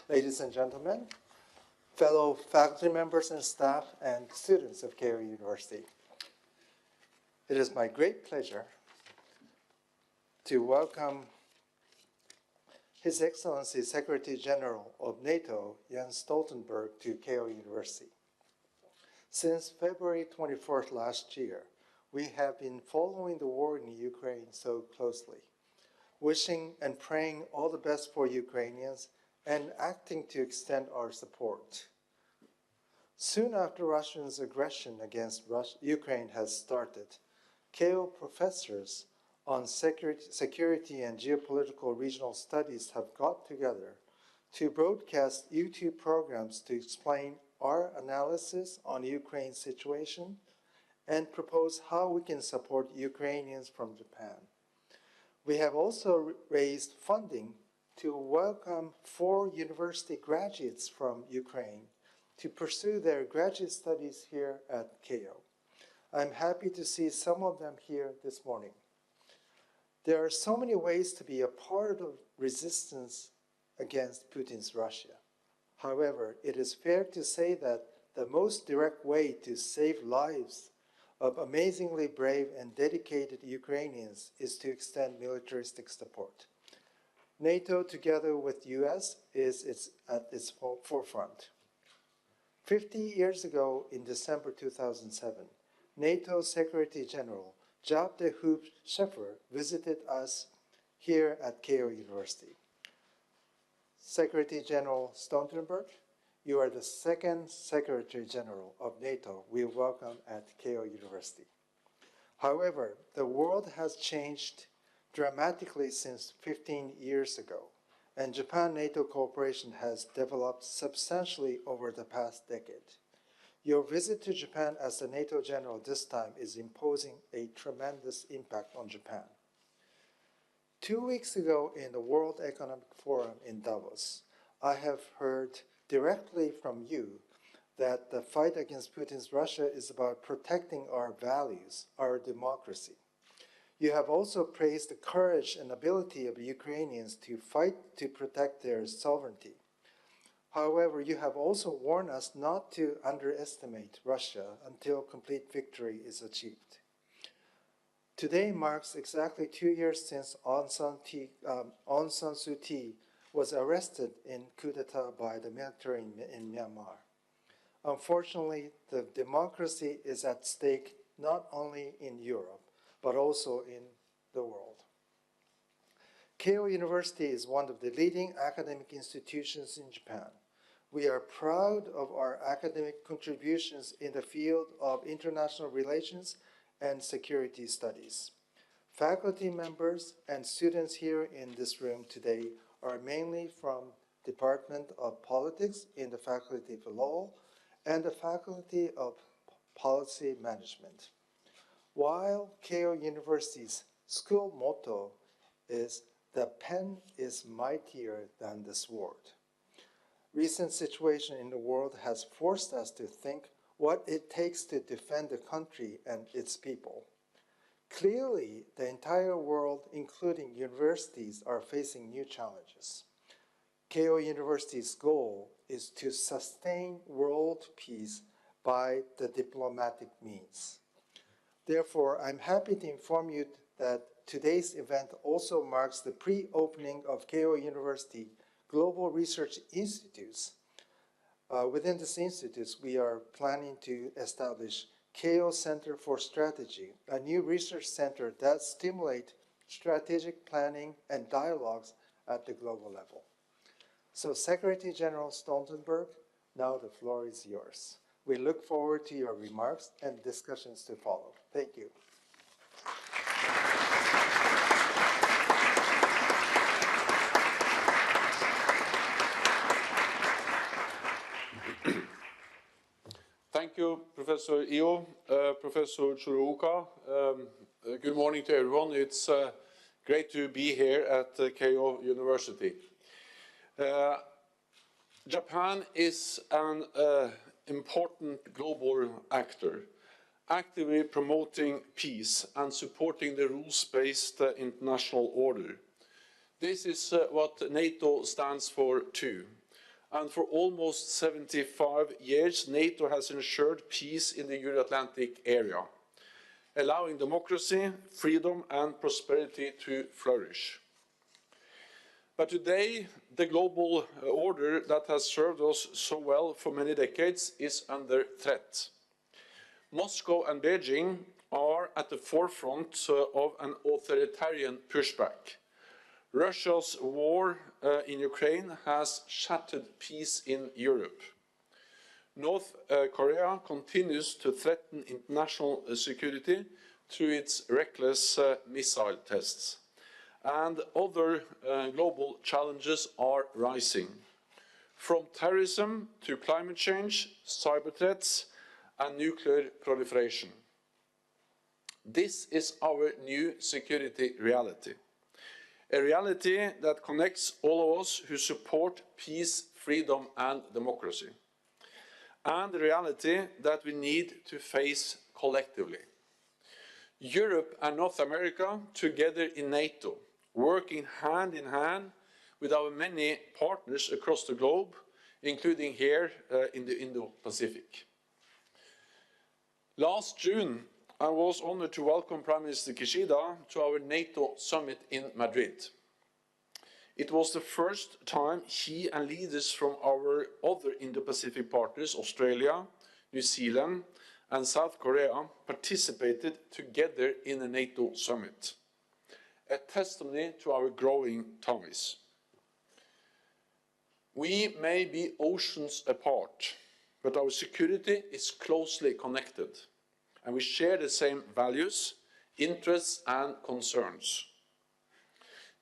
Ladies and gentlemen, fellow faculty members and staff and students of Keio University. It is my great pleasure to welcome His Excellency Secretary General of NATO, Jens Stoltenberg, to Keio University. Since February 24th last year, we have been following the war in Ukraine so closely, wishing and praying all the best for Ukrainians and acting to extend our support. Soon after Russia's aggression against Ukraine has started, Keio professors on security and geopolitical regional studies have got together to broadcast YouTube programs to explain our analysis on Ukraine's situation and propose how we can support Ukrainians from Japan. We have also raised funding to welcome 4 university graduates from Ukraine to pursue their graduate studies here at Keio. I'm happy to see some of them here this morning. There are so many ways to be a part of resistance against Putin's Russia. However, it is fair to say that the most direct way to save lives of amazingly brave and dedicated Ukrainians is to extend militaristic support. NATO, together with the US, is at its forefront. 50 years ago, in December 2007, NATO Secretary General Jaap de Hoop Scheffer visited us here at Keio University. Secretary General Stoltenberg, you are the second Secretary General of NATO we welcome at Keio University. However, the world has changed dramatically since 15 years ago, and Japan-NATO cooperation has developed substantially over the past decade. Your visit to Japan as the NATO general this time is imposing a tremendous impact on Japan. 2 weeks ago in the World Economic Forum in Davos, I have heard directly from you that the fight against Putin's Russia is about protecting our values, our democracy. You have also praised the courage and ability of Ukrainians to fight to protect their sovereignty. However, you have also warned us not to underestimate Russia until complete victory is achieved. Today marks exactly 2 years since Aung San Suu Kyi was arrested in coup d'etat by the military in Myanmar. Unfortunately, the democracy is at stake not only in Europe, but also in the world. Keio University is one of the leading academic institutions in Japan. We are proud of our academic contributions in the field of international relations and security studies. Faculty members and students here in this room today are mainly from Department of Politics in the Faculty of Law and the Faculty of Policy Management. While Keio University's school motto is "The pen is mightier than the sword," recent situation in the world has forced us to think what it takes to defend the country and its people. Clearly, the entire world, including universities, are facing new challenges. Keio University's goal is to sustain world peace by the diplomatic means. Therefore, I'm happy to inform you that today's event also marks the pre-opening of Keio University Global Research Institutes. Within these institutes, we are planning to establish Keio Center for Strategy, a new research center that stimulates strategic planning and dialogues at the global level. So Secretary General Stoltenberg, now the floor is yours. We look forward to your remarks and discussions to follow. Thank you. Thank you, Professor Io, Professor Churuoka. Good morning to everyone. It's great to be here at Keio University. Japan is an important global actor, actively promoting peace and supporting the rules-based international order. This is what NATO stands for too. And for almost 75 years, NATO has ensured peace in the Euro-Atlantic area, allowing democracy, freedom, and prosperity to flourish. But today, the global order that has served us so well for many decades is under threat. Moscow and Beijing are at the forefront of an authoritarian pushback. Russia's war in Ukraine has shattered peace in Europe. North Korea continues to threaten international security through its reckless missile tests. And other global challenges are rising, from terrorism to climate change, cyber threats, and nuclear proliferation. This is our new security reality, a reality that connects all of us who support peace, freedom, and democracy, and a reality that we need to face collectively. Europe and North America together in NATO, working hand in hand with our many partners across the globe, including here in the Indo-Pacific. Last June, I was honored to welcome Prime Minister Kishida to our NATO summit in Madrid. It was the first time he and leaders from our other Indo-Pacific partners, Australia, New Zealand, and South Korea, participated together in a NATO summit, a testimony to our growing ties. We may be oceans apart, but our security is closely connected, and we share the same values, interests, and concerns.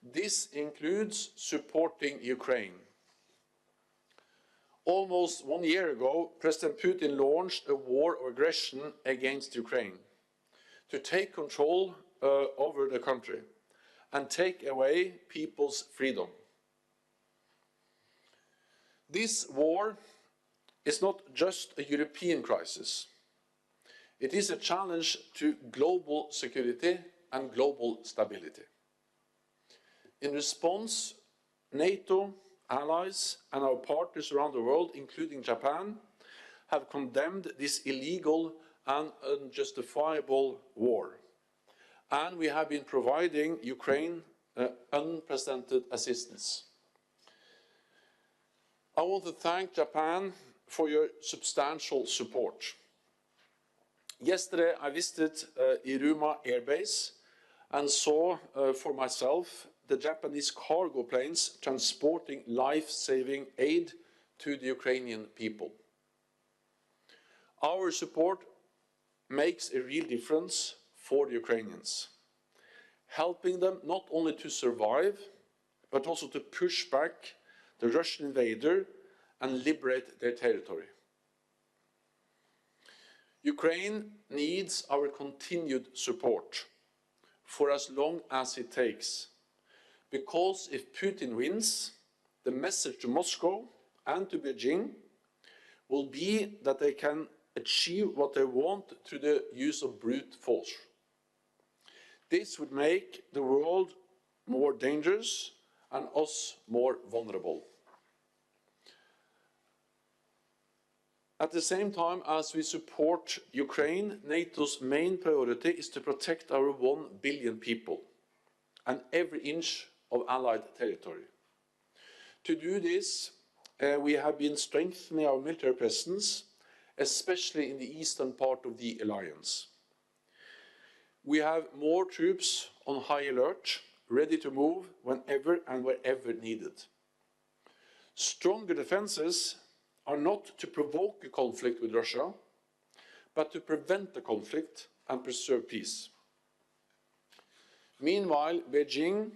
This includes supporting Ukraine. Almost 1 year ago, President Putin launched a war of aggression against Ukraine to take control over the country and take away people's freedom. This war is not just a European crisis. It is a challenge to global security and global stability. In response, NATO, allies, and our partners around the world, including Japan, have condemned this illegal and unjustifiable war. And we have been providing Ukraine unprecedented assistance. I want to thank Japan for your substantial support. Yesterday, I visited Iruma Air Base and saw for myself the Japanese cargo planes transporting life-saving aid to the Ukrainian people. Our support makes a real difference for the Ukrainians, helping them not only to survive, but also to push back the Russian invader and liberate their territory. Ukraine needs our continued support for as long as it takes, because if Putin wins, the message to Moscow and to Beijing will be that they can achieve what they want through the use of brute force. This would make the world more dangerous and us more vulnerable. At the same time as we support Ukraine, NATO's main priority is to protect our 1 billion people and every inch of Allied territory. To do this, we have been strengthening our military presence, especially in the eastern part of the alliance. We have more troops on high alert, ready to move whenever and wherever needed. Stronger defenses are not to provoke a conflict with Russia, but to prevent the conflict and preserve peace. Meanwhile, Beijing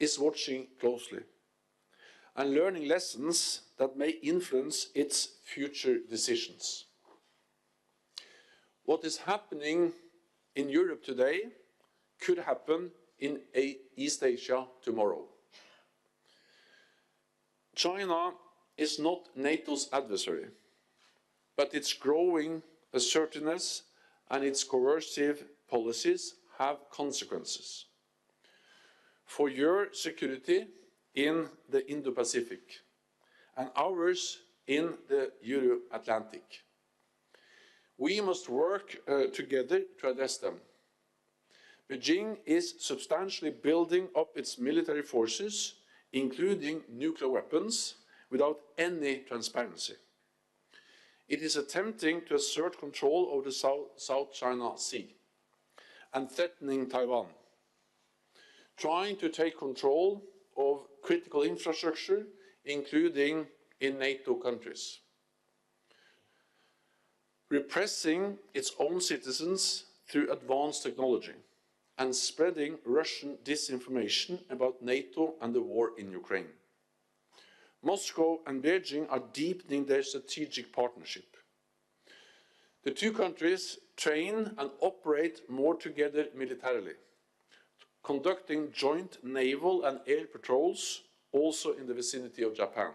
is watching closely and learning lessons that may influence its future decisions. What is happening in Europe today could happen in East Asia tomorrow. China is not NATO's adversary, but its growing assertiveness and its coercive policies have consequences. for your security in the Indo-Pacific and ours in the Euro-Atlantic. We must work together to address them. Beijing is substantially building up its military forces, including nuclear weapons, without any transparency. It is attempting to assert control over the South China Sea and threatening Taiwan, trying to take control of critical infrastructure, including in NATO countries, repressing its own citizens through advanced technology, and spreading Russian disinformation about NATO and the war in Ukraine. Moscow and Beijing are deepening their strategic partnership. The two countries train and operate more together militarily, conducting joint naval and air patrols also in the vicinity of Japan.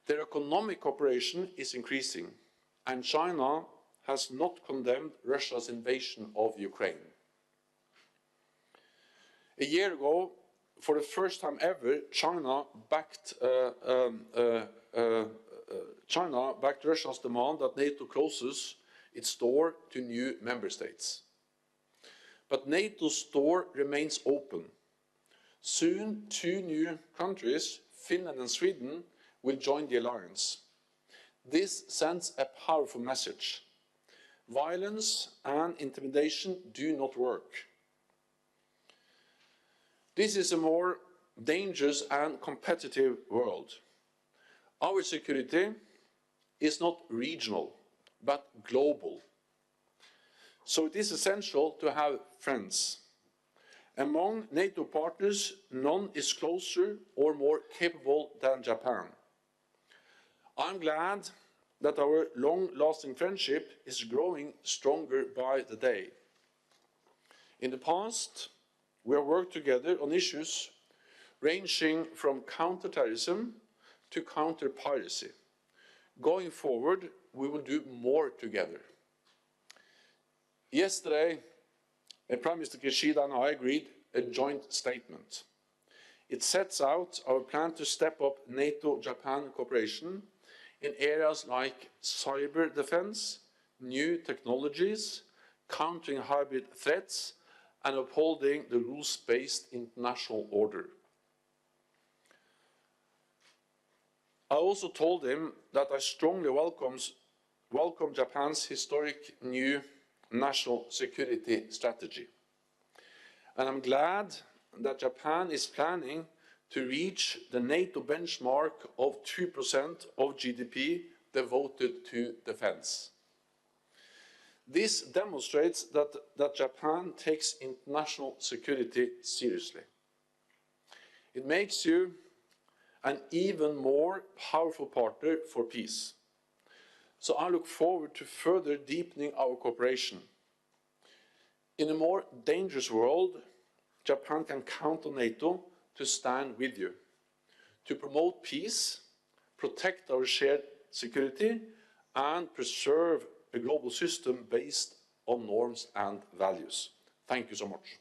Their economic cooperation is increasing, and China has not condemned Russia's invasion of Ukraine. A year ago, for the first time ever, China backed Russia's demand that NATO closes its door to new member states. But NATO's door remains open. Soon, two new countries, Finland and Sweden, will join the alliance. This sends a powerful message. Violence and intimidation do not work. This is a more dangerous and competitive world. Our security is not regional, but global. So it is essential to have friends. Among NATO partners, none is closer or more capable than Japan. I'm glad that our long-lasting friendship is growing stronger by the day. In the past, we have worked together on issues ranging from counter-terrorism to counter-piracy. Going forward, we will do more together. Yesterday, Prime Minister Kishida and I agreed a joint statement. It sets out our plan to step up NATO-Japan cooperation in areas like cyber defense, new technologies, countering hybrid threats, and upholding the rules-based international order. I also told him that I strongly welcome Japan's historic new national security strategy. And I'm glad that Japan is planning to reach the NATO benchmark of 2% of GDP devoted to defense. This demonstrates that Japan takes international security seriously. It makes you an even more powerful partner for peace. So I look forward to further deepening our cooperation. In a more dangerous world, Japan can count on NATO to stand with you, to promote peace, protect our shared security, and preserve a global system based on norms and values. Thank you so much.